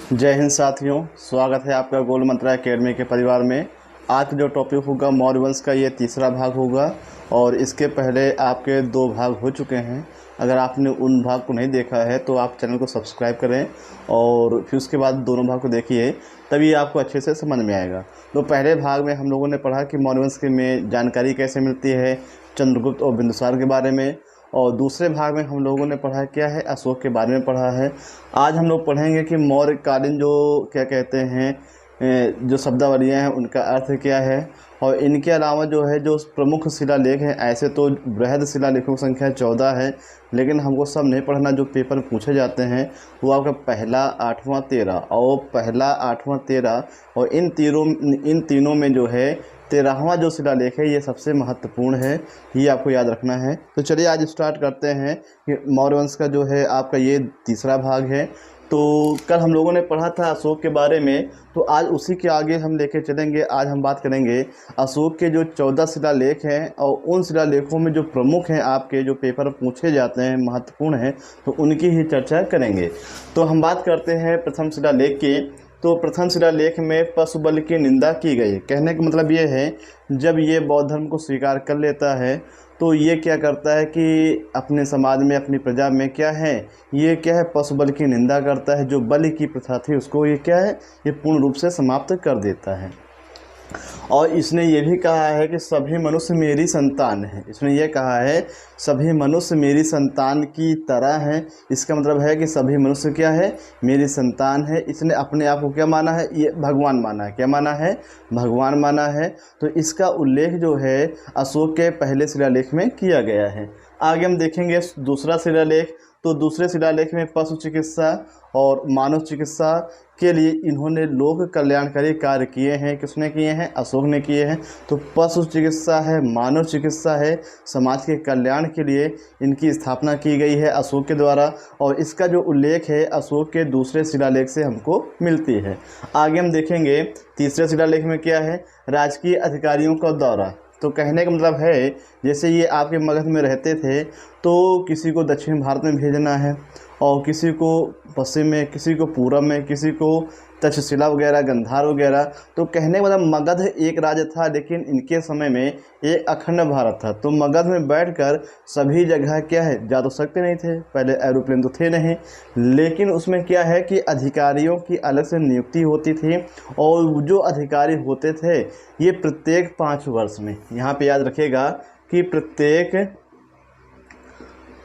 जय हिंद साथियों, स्वागत है आपका गोल मंत्रा एकेडमी के परिवार में। आज का जो टॉपिक होगा मौर्य वंश का, ये तीसरा भाग होगा और इसके पहले आपके 2 भाग हो चुके हैं। अगर आपने उन भाग को नहीं देखा है तो आप चैनल को सब्सक्राइब करें और फिर उसके बाद दोनों भाग को देखिए, तभी आपको अच्छे से समझ में आएगा। तो पहले भाग में हम लोगों ने पढ़ा कि मौर्य वंश में जानकारी कैसे मिलती है, चंद्रगुप्त और बिंदुसार के बारे में। और दूसरे भाग में हम लोगों ने पढ़ा क्या है, अशोक के बारे में पढ़ा है। आज हम लोग पढ़ेंगे कि मौर्यकालीन जो क्या कहते हैं जो शब्दावलियाँ हैं उनका अर्थ क्या है। और इनके अलावा जो है जो प्रमुख शिलालेख हैं, ऐसे तो बृहद शिलालेखों की संख्या 14 है, लेकिन हमको सब नहीं पढ़ना। जो पेपर में पूछे जाते हैं वो आपका पहला, 8वां, 13 और पहला, 8वां, 13 और इन तीनों में जो है 13वां जो शिलालेख है ये सबसे महत्वपूर्ण है, ये आपको याद रखना है। तो चलिए आज स्टार्ट करते हैं कि मौर्य वंश का जो है आपका ये तीसरा भाग है। तो कल हम लोगों ने पढ़ा था अशोक के बारे में, तो आज उसी के आगे हम लेके चलेंगे। आज हम बात करेंगे अशोक के जो 14 शिलालेख हैं और उन शिलालेखों में जो प्रमुख हैं, आपके जो पेपर पूछे जाते हैं, महत्वपूर्ण हैं, तो उनकी ही चर्चा करेंगे। तो हम बात करते हैं प्रथम शिलालेख की। तो प्रथम शिलालेख में पशुबल की निंदा की गई। कहने का मतलब ये है, जब ये बौद्ध धर्म को स्वीकार कर लेता है तो ये क्या करता है कि अपने समाज में, अपनी प्रजा में क्या है, ये क्या है, पशुबल की निंदा करता है। जो बलि की प्रथा थी उसको ये क्या है, ये पूर्ण रूप से समाप्त कर देता है। और इसने ये भी कहा है कि सभी मनुष्य मेरी संतान है। इसने ये कहा है सभी मनुष्य मेरी संतान की तरह हैं। इसका मतलब है कि सभी मनुष्य क्या है, मेरी संतान है। इसने अपने आप को क्या माना है, ये भगवान माना है। क्या माना है, भगवान माना है। तो इसका उल्लेख जो है अशोक के पहले शिलालेख में किया गया है। आगे हम देखेंगे दूसरा शिलालेख। तो दूसरे शिलालेख में पशु चिकित्सा और मानव चिकित्सा के लिए इन्होंने लोक कल्याणकारी कार्य किए हैं। किसने किए हैं, अशोक ने किए हैं। तो पशु चिकित्सा है, मानव चिकित्सा है, समाज के कल्याण के लिए इनकी स्थापना की गई है अशोक के द्वारा। और इसका जो उल्लेख है अशोक के दूसरे शिलालेख से हमको मिलती है। आगे हम देखेंगे तीसरे शिलालेख में क्या है, राजकीय अधिकारियों का दौरा। तो कहने का मतलब है, जैसे ये आपके मगध में रहते थे तो किसी को दक्षिण भारत में भेजना है और किसी को पश्चिम में, किसी को पूरब में, किसी को तक्षशिला वगैरह, गंधार वगैरह। तो कहने का मतलब मगध एक राज्य था, लेकिन इनके समय में एक अखंड भारत था। तो मगध में बैठकर सभी जगह क्या है, जा तो सकते नहीं थे, पहले एरोप्लेन तो थे नहीं, लेकिन उसमें क्या है कि अधिकारियों की अलग से नियुक्ति होती थी। और जो अधिकारी होते थे ये प्रत्येक 5 वर्ष में, यहाँ पे याद रखिएगा कि प्रत्येक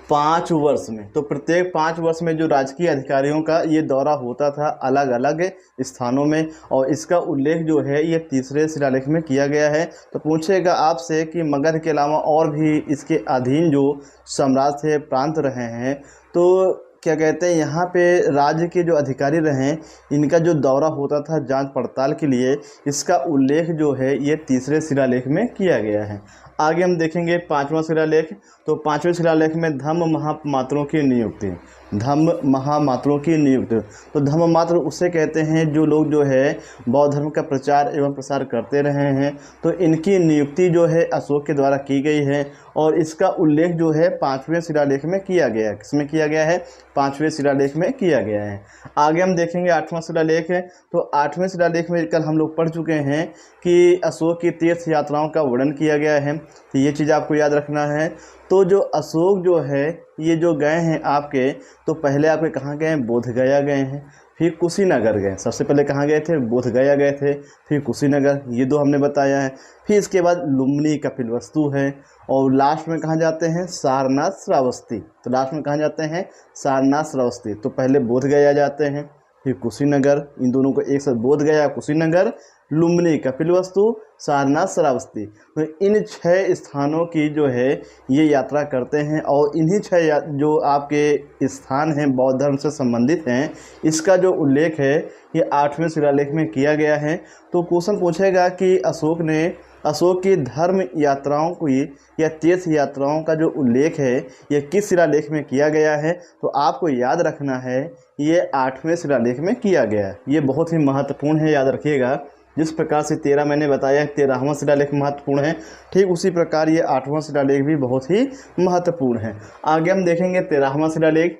5 वर्ष में, तो प्रत्येक 5 वर्ष में जो राजकीय अधिकारियों का ये दौरा होता था अलग अलग स्थानों में। और इसका उल्लेख जो है ये तीसरे शिलालेख में किया गया है। तो पूछेगा आपसे कि मगध के अलावा और भी इसके अधीन जो साम्राज्य थे, प्रांत रहे हैं, तो क्या कहते हैं, यहाँ पे राज्य के जो अधिकारी रहे इनका जो दौरा होता था जांच पड़ताल के लिए, इसका उल्लेख जो है ये तीसरे शिलालेख में किया गया है। आगे हम देखेंगे 5वां शिलालेख। तो 5वें शिलालेख में धम्म महामात्रों की नियुक्ति। धम्म महामात्रों की नियुक्ति, तो धम्म मात्र उसे कहते हैं जो लोग जो है बौद्ध धर्म का प्रचार एवं प्रसार करते रहे हैं। तो इनकी नियुक्ति जो है अशोक के द्वारा की गई है और इसका उल्लेख जो है 5वें शिलालेख में किया गया है। किसमें किया गया है, 5वें शिलालेख में किया गया है। आगे हम देखेंगे 8वां शिलालेख है। तो 8वें शिलालेख में कल हम लोग पढ़ चुके हैं कि अशोक की तीर्थ यात्राओं का वर्णन किया गया है। तो ये चीज़ आपको याद रखना है। तो जो अशोक जो है ये जो गए हैं आपके, तो पहले आपके कहाँ गए हैं, बोध गया गए हैं, फिर कुशीनगर गए। सबसे पहले कहाँ गए थे, बोध गया गए थे, फिर कुशीनगर, ये 2 हमने बताया है। फिर इसके बाद लुम्बिनी कपिलवस्तु है और लास्ट में कहाँ जाते हैं, सारनाथ श्रावस्ती। तो लास्ट में कहाँ जाते हैं, सारनाथ श्रावस्ती। तो पहले बोध गया जाते हैं, फिर कुशीनगर, इन दोनों को एक साथ, बोध गया, कुशीनगर, लुम्बिनी कपिलवस्तु, सारनाथ श्रावस्ती। तो इन 6 स्थानों की जो है ये यात्रा करते हैं और इन्हीं 6 जो आपके स्थान हैं बौद्ध धर्म से संबंधित हैं, इसका जो उल्लेख है ये 8वें शिलालेख में किया गया है। तो क्वेश्चन पूछेगा कि अशोक की धर्म यात्राओं की या तीर्थ यात्राओं का जो उल्लेख है ये किस शिलालेख में किया गया है। तो आपको याद रखना है ये 8वें शिलालेख में किया गया है। ये बहुत ही महत्वपूर्ण है, याद रखिएगा। जिस प्रकार से 13 मैंने बताया 13वां शिलालेख महत्वपूर्ण है, ठीक उसी प्रकार ये 8वां शिलालेख भी बहुत ही महत्वपूर्ण है। आगे हम देखेंगे 13वां शिलालेख।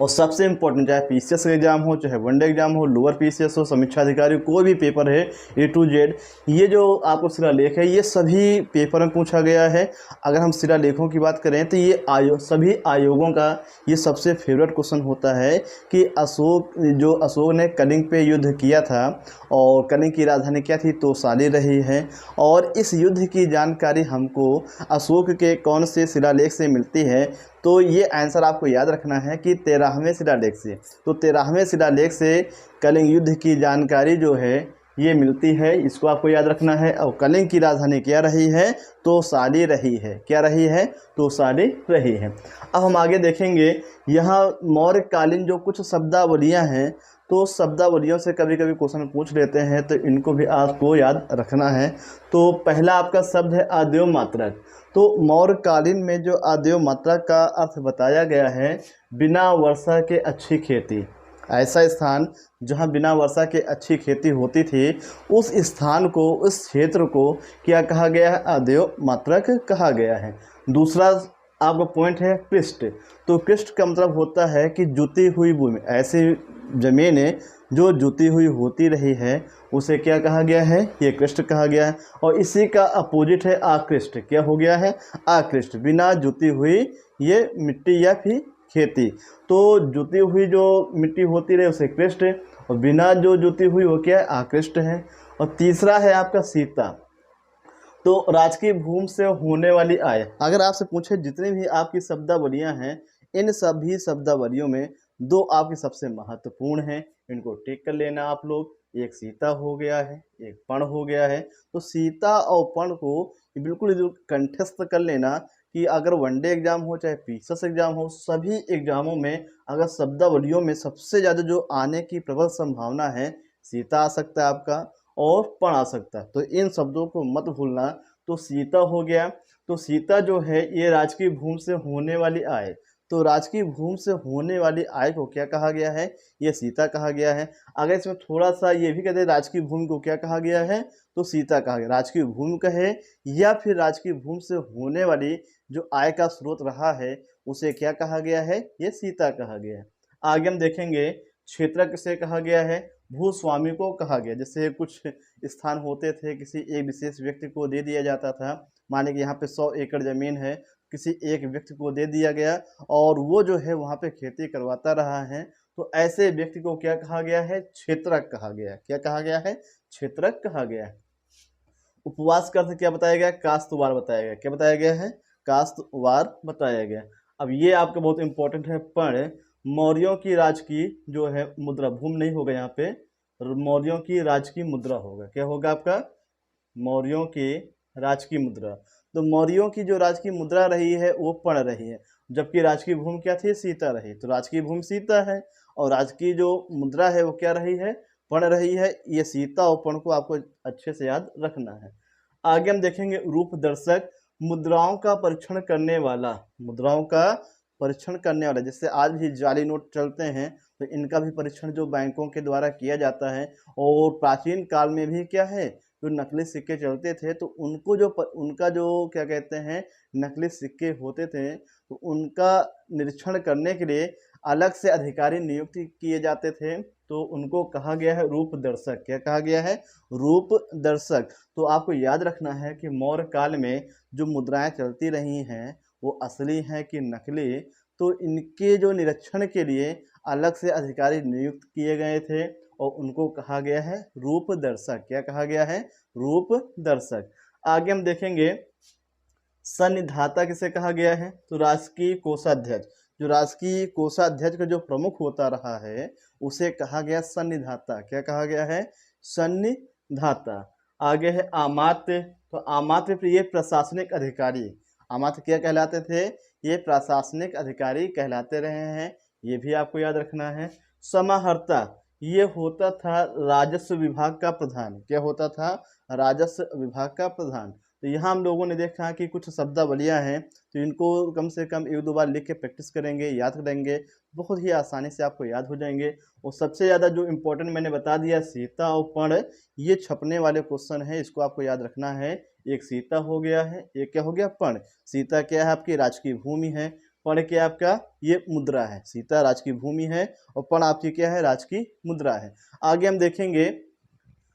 और सबसे इम्पोर्टेंट, चाहे पीसीएस एग्जाम हो, चाहे वनडे एग्जाम हो, लोअर पीसीएस हो, समीक्षा अधिकारी, कोई भी पेपर है A to Z, ये जो आपको शिलालेख है ये सभी पेपर में पूछा गया है। अगर हम शिलालेखों की बात करें तो ये सभी आयोगों का ये सबसे फेवरेट क्वेश्चन होता है कि अशोक ने कलिंग पे युद्ध किया था और कलिंग की राजधानी क्या थी, तोसाली रही है। और इस युद्ध की जानकारी हमको अशोक के कौन से शिलालेख से मिलती है, तो ये आंसर आपको याद रखना है कि 13वें शिलालेख से। तो 13वें शिलालेख से कलिंग युद्ध की जानकारी जो है ये मिलती है, इसको आपको याद रखना है। और कलिंग की राजधानी क्या रही है, तोसाली रही है। क्या रही है, तोसाली रही है। अब हम आगे देखेंगे, यहाँ मौर्यकालीन जो कुछ शब्दावलियाँ हैं, तो शब्दावलियों से कभी कभी क्वेश्चन पूछ लेते हैं, तो इनको भी आपको याद रखना है। तो पहला आपका शब्द है आद्यो मात्रक। तो मौर्यकालीन में जो आद्यो मात्रक का अर्थ बताया गया है, बिना वर्षा के अच्छी खेती। ऐसा स्थान जहाँ बिना वर्षा के अच्छी खेती होती थी, उस स्थान को, उस क्षेत्र को क्या कहा गया है, आद्यो मात्रक कहा गया है। दूसरा आपका पॉइंट है कृष्ट। तो कृष्ट का मतलब होता है कि जुती हुई भूमि, ऐसी जमीन है जो जुती हुई होती रही है, उसे क्या कहा गया है, ये कृष्ट कहा गया है। और इसी का अपोजिट है आकृष्ट। क्या हो गया है, आकृष्ट, बिना जुती हुई ये मिट्टी या फिर खेती। तो जुती हुई जो मिट्टी होती रहे उसे कृष्ट है, और बिना जो जुती हुई वो क्या है, आकृष्ट है। और तीसरा है आपका सीता। तो राजकीय भूमि से होने वाली आय, अगर आपसे पूछे जितनी भी आपकी शब्दावलियां हैं, इन सभी शब्दावलियों में दो आपकी सबसे महत्वपूर्ण हैं, इनको टिक कर लेना आप लोग। एक सीता हो गया है, एक पण हो गया है। तो सीता और पण को बिल्कुल कंठस्थ कर लेना कि अगर वनडे एग्जाम हो चाहे पीसीएस एग्जाम हो, सभी एग्जामों में अगर शब्दावलियों में सबसे ज़्यादा जो आने की प्रबल संभावना है, सीता आ सकता है आपका और पण आ सकता है। तो इन शब्दों को मत भूलना। तो सीता हो गया। तो सीता जो है ये राजकीय भूमि से होने वाली आय। तो राजकीय भूमि से होने वाली आय को क्या कहा गया है, ये सीता कहा गया है। अगर इसमें थोड़ा सा ये भी कहते हैं राजकीय भूमि को क्या कहा गया है, तो सीता कहा गया। राजकीय भूमि कहे या फिर राजकीय भूमि से होने वाली जो आय का स्रोत रहा है, उसे क्या कहा गया है, ये सीता कहा गया है। आगे हम देखेंगे क्षेत्रज्ञ से कहा गया है, भूस्वामी को कहा गया। जैसे कुछ स्थान होते थे, किसी एक विशेष व्यक्ति को दे दिया जाता था। माने कि यहाँ पे 100 एकड़ जमीन है, किसी एक व्यक्ति को दे दिया गया और वो जो है वहाँ पे खेती करवाता रहा है, तो ऐसे व्यक्ति को क्या कहा गया है, क्षेत्रज्ञ कहा गया है। क्या कहा गया है, क्षेत्रज्ञ कहा गया है। उपवास का अर्थ क्या बताया गया, काश्तवार बताया गया। क्या बताया गया है, काश्तवार बताया गया। अब ये आपका बहुत इंपॉर्टेंट है, पण मौर्यों की राजकीय जो है मुद्रा, भूमि नहीं होगा यहाँ पे, मौर्यों की राजकीय मुद्रा होगा। क्या होगा आपका, मौर्यों की राजकीय मुद्रा। तो मौर्यों की जो राजकीय मुद्रा रही है वो पण रही है, जबकि राजकीय भूमि क्या थी, सीता रही। तो राजकीय भूमि सीता है और राजकीय जो मुद्रा है वो क्या रही है, पण रही है। ये सीता और पण को आपको अच्छे से याद रखना है। आगे हम देखेंगे रूप दर्शक, मुद्राओं का परीक्षण करने वाला। मुद्राओं का परीक्षण करने वाला, जैसे आज भी जाली नोट चलते हैं, तो इनका भी परीक्षण जो बैंकों के द्वारा किया जाता है। और प्राचीन काल में भी क्या है, जो नकली सिक्के चलते थे, तो उनका जो क्या कहते हैं, नकली सिक्के होते थे, तो उनका निरीक्षण करने के लिए अलग से अधिकारी नियुक्त किए जाते थे, तो उनको कहा गया है रूप दर्शक। क्या कहा गया है, रूप दर्शक। तो आपको याद रखना है कि मौर्य काल में जो मुद्राएं चलती रही हैं वो असली हैं कि नकली, तो इनके जो निरीक्षण के लिए अलग से अधिकारी नियुक्त किए गए थे और उनको कहा गया है रूप दर्शक। क्या कहा गया है, रूप दर्शक। आगे हम देखेंगे सन्निधाता किसे कहा गया है, तो राजकीय कोषाध्यक्ष। जो राजकीय कोषाध्यक्ष का जो प्रमुख होता रहा है उसे कहा गया सन्निधाता। क्या कहा गया है, सन्निधाता। आगे है आमात्य। तो आमात्य ये प्रशासनिक अधिकारी, अमात्य क्या कहलाते थे, ये प्रशासनिक अधिकारी कहलाते रहे हैं, ये भी आपको याद रखना है। समाहर्ता ये होता था राजस्व विभाग का प्रधान। क्या होता था, राजस्व विभाग का प्रधान। तो यहाँ हम लोगों ने देखा कि कुछ शब्दावलियाँ हैं, तो इनको कम से कम एक दो बार लिख के प्रैक्टिस करेंगे, याद करेंगे, बहुत ही आसानी से आपको याद हो जाएंगे। और सबसे ज़्यादा जो इम्पोर्टेंट मैंने बता दिया, सीता और पण, ये छपने वाले क्वेश्चन है, इसको आपको याद रखना है। एक सीता हो गया है, एक क्या हो गया, पण। सीता क्या है, आपकी राजकीय भूमि है, पण क्या आपका ये मुद्रा है, सीता राज की भूमि है और पण आपकी क्या है, राज की मुद्रा है। आगे हम देखेंगे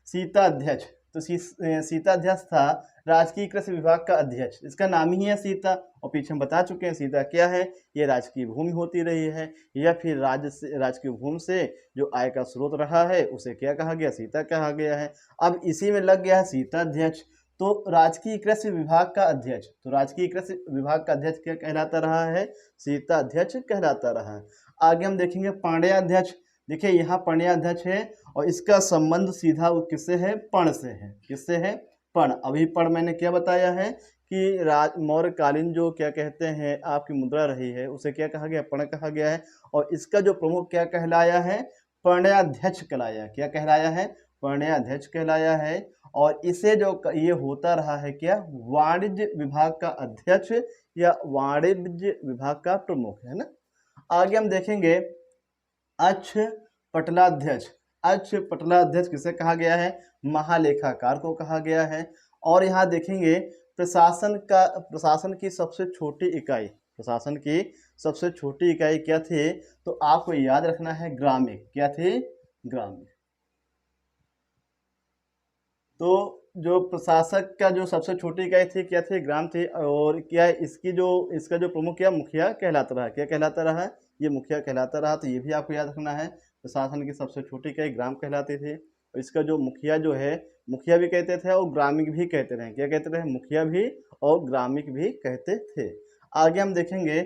सीता अध्यक्ष। तो सीता अध्यक्ष था राजकीय कृषि विभाग का अध्यक्ष, इसका नाम ही है सीता, और पीछे हम बता चुके हैं सीता क्या है, ये राजकीय भूमि होती रही है, या फिर राजकीय भूमि से जो आय का स्रोत रहा है उसे क्या कहा गया, सीता कहा गया है। अब इसी में लग गया है सीता अध्यक्ष, तो राजकीय कृषि विभाग का अध्यक्ष, तो राजकीय कृषि विभाग का अध्यक्ष क्या कहलाता रहा है, सीता अध्यक्ष कहलाता रहा है। आगे हम देखेंगे पांड्या अध्यक्ष। देखिए यहाँ पांड्या अध्यक्ष है और इसका संबंध सीधा किससे है, पण से है, किससे है, पण। अभी पण मैंने क्या बताया है कि मौर्यकालीन जो क्या कहते हैं आपकी मुद्रा रही है उसे क्या कहा गया, पण कहा गया है, और इसका जो प्रमुख क्या कहलाया है, पांड्याध्यक्ष कहलाया, क्या कहलाया है, पांड्याध्यक्ष कहलाया है। और इसे जो ये होता रहा है क्या, वाणिज्य विभाग का अध्यक्ष या वाणिज्य विभाग का प्रमुख, है ना। आगे हम देखेंगे अक्ष पटलाध्यक्ष। अक्ष पटलाध्यक्ष किसे कहा गया है, महालेखाकार को कहा गया है। और यहाँ देखेंगे प्रशासन की सबसे छोटी इकाई, प्रशासन की सबसे छोटी इकाई क्या थी, तो आपको याद रखना है ग्रामिक, क्या थी, ग्रामिक। तो जो प्रशासक का जो सबसे छोटी इकाई थी क्या थी, ग्राम थी, और क्या इसका जो प्रमुख क्या, मुखिया कहलाता रहा, क्या कहलाता रहा, ये मुखिया कहलाता रहा। तो ये भी आपको याद रखना है, प्रशासन की सबसे छोटी इकाई ग्राम कहलाती थी, और इसका जो मुखिया जो है, मुखिया भी कहते थे और ग्रामिक भी कहते रहे, क्या कहते रहे, मुखिया भी और ग्रामिक भी कहते थे। आगे हम देखेंगे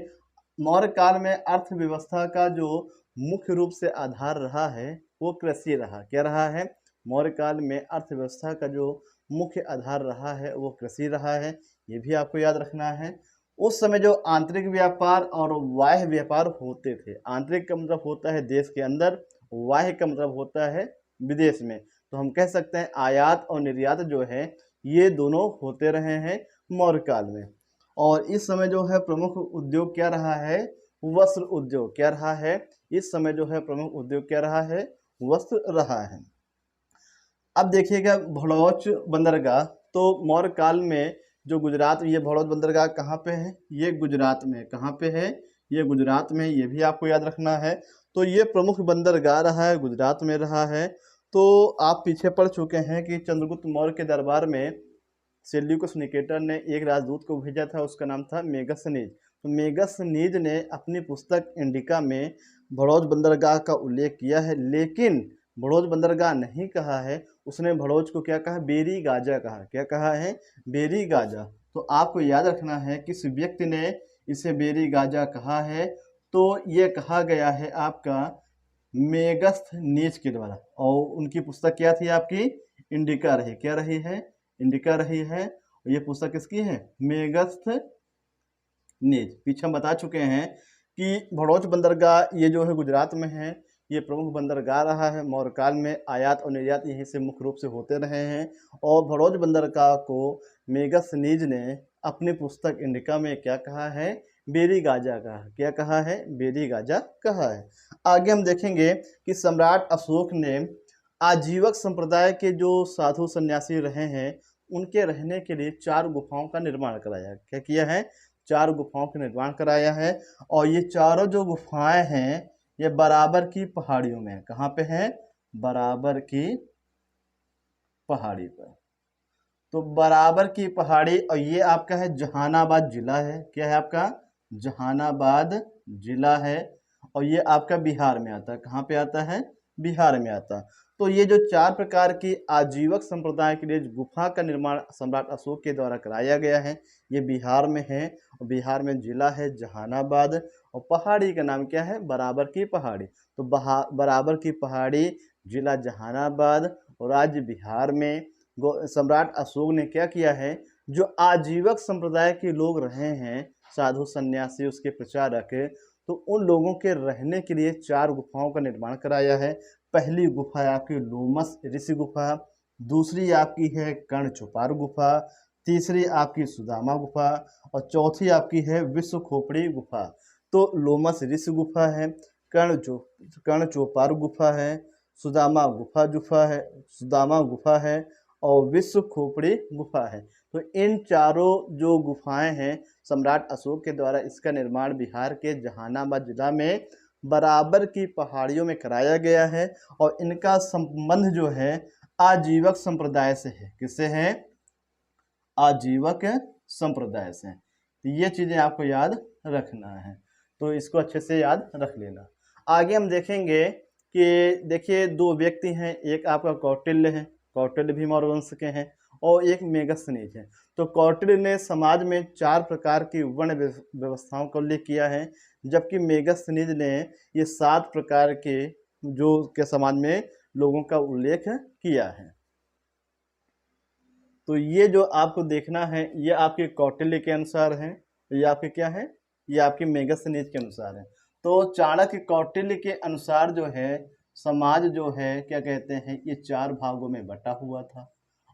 मौर्य काल में अर्थव्यवस्था का जो मुख्य रूप से आधार रहा है वो कृषि रहा, क्या रहा है, मौर्य काल में अर्थव्यवस्था का जो मुख्य आधार रहा है वो कृषि रहा है, ये भी आपको याद रखना है। उस समय जो आंतरिक व्यापार और बाह्य व्यापार होते थे, आंतरिक का मतलब होता है देश के अंदर, बाह्य का मतलब होता है विदेश में, तो हम कह सकते हैं आयात और निर्यात जो है ये दोनों होते रहे हैं मौर्य काल में। और इस समय जो है प्रमुख उद्योग क्या रहा है, वस्त्र उद्योग, क्या रहा है, इस समय जो है प्रमुख उद्योग क्या रहा है, वस्त्र रहा है। अब देखिएगा भड़ौच बंदरगाह, तो मौर्य काल में जो गुजरात, ये भड़ौच बंदरगाह कहाँ पे है, ये गुजरात में, कहाँ पे है, ये गुजरात में, ये भी आपको याद रखना है। तो ये प्रमुख बंदरगाह रहा है, गुजरात में रहा है। तो आप पीछे पढ़ चुके हैं कि चंद्रगुप्त मौर्य के दरबार में सेल्यूकस निकेटर ने एक राजदूत को भेजा था, उसका नाम था मेगसनीज। तो मेगसनीज ने अपनी पुस्तक इंडिका में भड़ौच बंदरगाह का उल्लेख किया है, लेकिन भड़ौच बंदरगाह नहीं कहा है, उसने भड़ौच को क्या कहा, बेरी गाजा कहा, क्या कहा है, बेरी गाजा। तो आपको याद रखना है किस व्यक्ति ने इसे बेरी गाजा कहा है, तो ये कहा गया है आपका मेगस्थनीज के द्वारा, और उनकी पुस्तक क्या थी आपकी, इंडिका रही, क्या रही है, इंडिका रही है। ये पुस्तक किसकी है, मेगस्थनीज। पीछे हम बता चुके हैं कि भड़ौच बंदरगाह ये जो है गुजरात में है, ये प्रमुख बंदरगाह रहा है मौर्य काल में, आयात और निर्यात यहीं से मुख्य रूप से होते रहे हैं। और भड़ौच बंदरगाह को मेगस्थनीज ने अपनी पुस्तक इंडिका में क्या कहा है, बेरी गाजा कहा, क्या कहा है, बेरी गाजा कहा है। आगे हम देखेंगे कि सम्राट अशोक ने आजीवक संप्रदाय के जो साधु सन्यासी रहे हैं उनके रहने के लिए 4 गुफाओं का निर्माण कराया, क्या किया है, 4 गुफाओं का निर्माण कराया है। और ये चारों जो गुफाएं हैं ये बराबर की पहाड़ियों में, कहाँ पे है, बराबर की पहाड़ी पर। तो बराबर की पहाड़ी, और ये आपका है जहानाबाद जिला है, क्या है आपका, जहानाबाद जिला है, और ये आपका बिहार में आता है, कहाँ पे आता है, बिहार में आता है। तो ये जो 4 प्रकार की आजीवक संप्रदाय के लिए गुफा का निर्माण सम्राट अशोक के द्वारा कराया गया है, ये बिहार में है, और बिहार में जिला है जहानाबाद, और पहाड़ी का नाम क्या है, बराबर की पहाड़ी। तो बराबर की पहाड़ी, जिला जहानाबाद और राज्य बिहार में सम्राट अशोक ने क्या किया है, जो आजीवक संप्रदाय के लोग रहे हैं, साधु सन्यासी, उसके प्रचारक, तो उन लोगों के रहने के लिए 4 गुफाओं का निर्माण कराया है। पहली गुफा है आपकी लोमस ऋषि गुफा, दूसरी आपकी है कर्ण चौपार गुफा, तीसरी आपकी सुदामा गुफा, और चौथी आपकी है विश्व खोपड़ी गुफा। तो लोमस ऋषि गुफा है, कर्ण चौपार गुफा है, सुदामा गुफा है, और विश्व खोपड़ी गुफा है। तो इन चारों जो गुफाएं हैं सम्राट अशोक के द्वारा इसका निर्माण बिहार के जहानाबाद जिला में बराबर की पहाड़ियों में कराया गया है और इनका संबंध जो है आजीवक संप्रदाय से है। किससे है? आजीवक संप्रदाय से। तो ये चीज़ें आपको याद रखना है, तो इसको अच्छे से याद रख लेना। आगे हम देखेंगे कि देखिए दो व्यक्ति हैं, एक आपका कौटिल्य है, कौटिल्य भी मौर्य वंश के हैं, और एक मेगस्थनीज है। तो कौटिल्य ने समाज में 4 प्रकार की वर्ण व्यवस्थाओं का उल्लेख किया है, जबकि मेगस्थनीज ने ये 7 प्रकार के जो के समाज में लोगों का उल्लेख किया है। तो ये जो आपको देखना है ये आपके कौटिल्य के अनुसार है, ये आपके क्या है, ये आपके मेगस्थनीज के अनुसार है। तो चाणक्य कौटिल्य के अनुसार जो है समाज जो है क्या कहते हैं, ये 4 भागों में बटा हुआ था।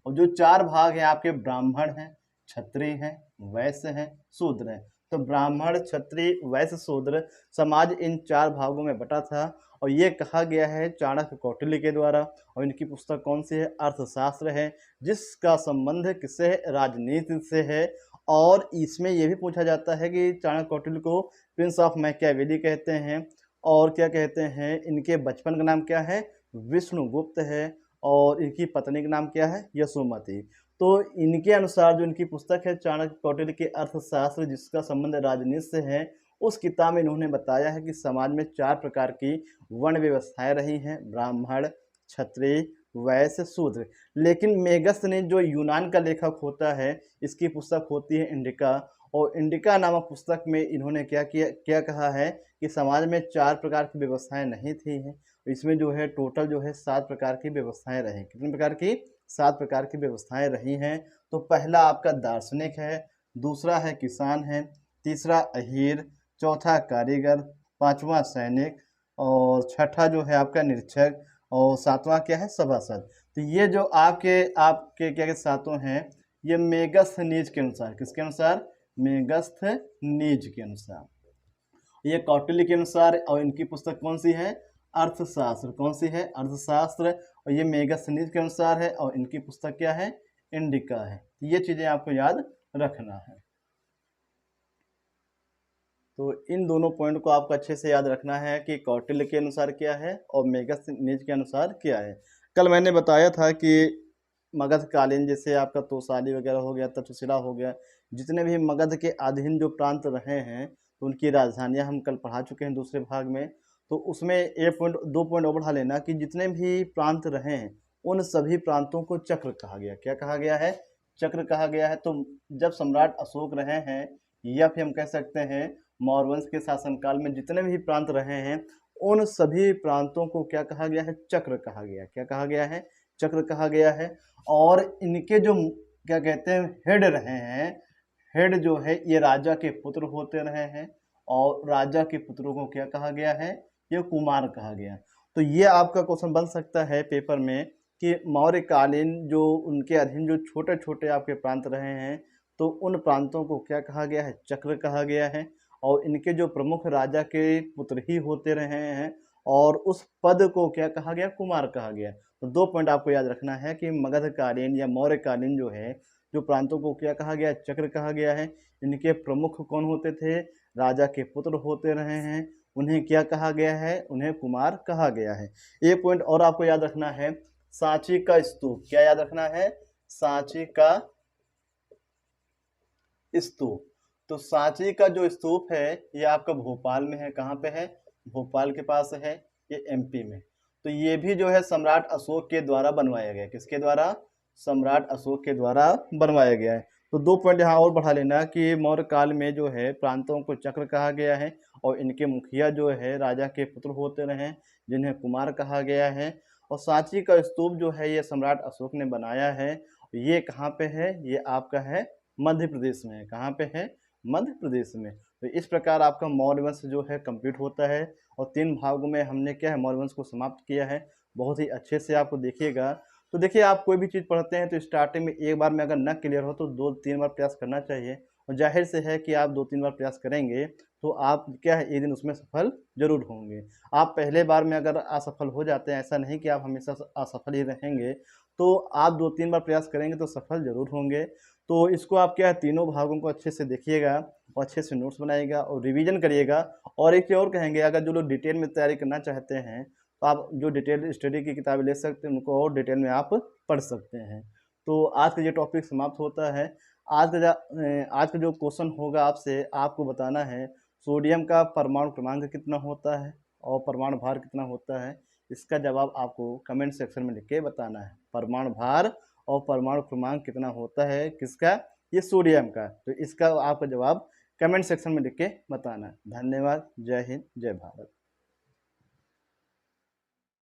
और जो 4 भाग हैं आपके ब्राह्मण हैं, क्षत्रिय हैं, वैश्य हैं, शूद्र हैं। तो ब्राह्मण, क्षत्रिय, वैश्य, शूद्र समाज इन 4 भागों में बटा था। और ये कहा गया है चाणक्य कौटिल्य के द्वारा। और इनकी पुस्तक कौन सी है? अर्थशास्त्र है, जिसका संबंध किससे है? राजनीति से है। और इसमें यह भी पूछा जाता है कि चाणक्य कौटिल्य को प्रिंस ऑफ मैकियावेली कहते हैं, और क्या कहते हैं, इनके बचपन का नाम क्या है? विष्णुगुप्त है, और इनकी पत्नी का नाम क्या है? यशोमती। तो इनके अनुसार जो इनकी पुस्तक है चाणक्य कौटिल्य के अर्थशास्त्र, जिसका संबंध राजनीति से है, उस किताब में इन्होंने बताया है कि समाज में 4 प्रकार की वर्ण व्यवस्थाएं रही हैं, ब्राह्मण, क्षत्रिय, वैश्य, शूद्र। लेकिन मेगस्थनीज जो यूनान का लेखक होता है, इसकी पुस्तक होती है इंडिका, और इंडिका नामक पुस्तक में इन्होंने क्या कहा है कि समाज में 4 प्रकार की व्यवस्थाएं नहीं थी हैं। इसमें जो है टोटल जो है 7 प्रकार की व्यवस्थाएं रही। कितने प्रकार की? 7 प्रकार की व्यवस्थाएं रही हैं। तो पहला आपका दार्शनिक है, दूसरा है किसान है, तीसरा अहीर, चौथा कारीगर, पांचवा सैनिक, और छठा जो है आपका निरीक्षक, और सातवां क्या है? सभासद। तो ये जो आपके क्या सातों हैं, ये मेगस्थनीज के अनुसार, किसके अनुसार? मेगस्थनीज के अनुसार। ये कौटिल्य के अनुसार, और इनकी पुस्तक कौन सी है? अर्थशास्त्र। कौन सी है? अर्थशास्त्र। और ये मेगस्थनीज के अनुसार है, और इनकी पुस्तक क्या है? इंडिका है। ये चीजें आपको याद रखना है। तो इन दोनों पॉइंट को आपको अच्छे से याद रखना है कि कौटिल्य के अनुसार क्या है और मेगस्थनीज के अनुसार क्या है। कल मैंने बताया था कि मगधकालीन जैसे आपका तोसाली वगैरह हो गया, तक्षशिला हो गया, जितने भी मगध के अधीन जो प्रांत रहे हैं, तो उनकी राजधानियां हम कल पढ़ा चुके हैं दूसरे भाग में। तो उसमें 2 पॉइंट और बढ़ा लेना कि जितने भी प्रांत रहे हैं उन सभी प्रांतों को चक्र कहा गया। क्या कहा गया है? चक्र कहा गया है। तो जब सम्राट अशोक रहे हैं, या फिर हम कह सकते हैं मौर्य वंश के शासनकाल में जितने भी प्रांत रहे हैं, उन सभी प्रांतों को क्या कहा गया है? चक्र कहा गया। क्या कहा गया है? चक्र कहा गया है। और इनके जो क्या कहते हैं हेड रहे हैं, हेड जो है ये राजा के पुत्र होते रहे हैं, और राजा के पुत्रों को क्या कहा गया है? ये कुमार कहा गया। तो ये आपका क्वेश्चन बन सकता है पेपर में कि मौर्यकालीन जो उनके अधीन जो छोटे छोटे आपके प्रांत रहे हैं, तो उन प्रांतों को क्या कहा गया है? चक्र कहा गया है। और इनके जो प्रमुख राजा के पुत्र ही होते रहे हैं, और उस पद को क्या कहा गया? कुमार कहा गया। तो 2 पॉइंट आपको याद रखना है कि मगधकालीन या मौर्यकालीन जो है जो प्रांतों को क्या कहा गया? चक्र कहा गया है। इनके प्रमुख कौन होते थे? राजा के पुत्र होते रहे हैं, उन्हें क्या कहा गया है? उन्हें कुमार कहा गया है। एक पॉइंट और आपको याद रखना है, सांची का स्तूप। क्या याद रखना है? सांची का स्तूप। तो सांची का जो स्तूप है ये आपका भोपाल में है। कहाँ पे है? भोपाल के पास है, ये एमपी में। तो ये भी जो है सम्राट अशोक के द्वारा बनवाया गया। किसके द्वारा? सम्राट अशोक के द्वारा बनवाया गया है। तो 2 पॉइंट यहाँ और बढ़ा लेना कि मौर्य काल में जो है प्रांतों को चक्र कहा गया है, और इनके मुखिया जो है राजा के पुत्र होते रहे, जिन्हें कुमार कहा गया है। और सांची का स्तूप जो है ये सम्राट अशोक ने बनाया है। ये कहाँ पे है? ये आपका है मध्य प्रदेश में है। कहाँ पे है? मध्य प्रदेश में। तो इस प्रकार आपका मौर्य वंश जो है कंप्लीट होता है, और 3 भागों में हमने क्या है? मौर्य वंश को समाप्त किया है। बहुत ही अच्छे से आपको देखिएगा। तो देखिए आप कोई भी चीज़ पढ़ते हैं तो स्टार्टिंग में एक बार में अगर न क्लियर हो तो 2-3 बार प्रयास करना चाहिए, और जाहिर से है कि आप 2-3 बार प्रयास करेंगे तो आप क्या है एक दिन उसमें सफल ज़रूर होंगे। आप पहले बार में अगर असफल हो जाते हैं, ऐसा नहीं कि आप हमेशा असफल ही रहेंगे, तो आप 2-3 बार प्रयास करेंगे तो सफल ज़रूर होंगे। तो इसको आप क्या है तीनों भागों को अच्छे से देखिएगा और अच्छे से नोट्स बनाइएगा और रिवीजन करिएगा। और एक चीज़ और कहेंगे, अगर जो लोग डिटेल में तैयारी करना चाहते हैं, तो आप जो डिटेल स्टडी की किताबें ले सकते हैं, उनको और डिटेल में आप पढ़ सकते हैं। तो आज का ये टॉपिक समाप्त होता है। आज का जो क्वेश्चन होगा आपसे, आपको बताना है सोडियम का परमाणु क्रमांक कितना होता है और परमाणु भार कितना होता है। इसका जवाब आपको कमेंट सेक्शन में लिख के बताना है। परमाणु भार और परमाणु क्रमांक कितना होता है किसका? ये सोडियम का। तो इसका आपका जवाब कमेंट सेक्शन में लिख के बताना है। धन्यवाद। जय हिंद, जय भारत।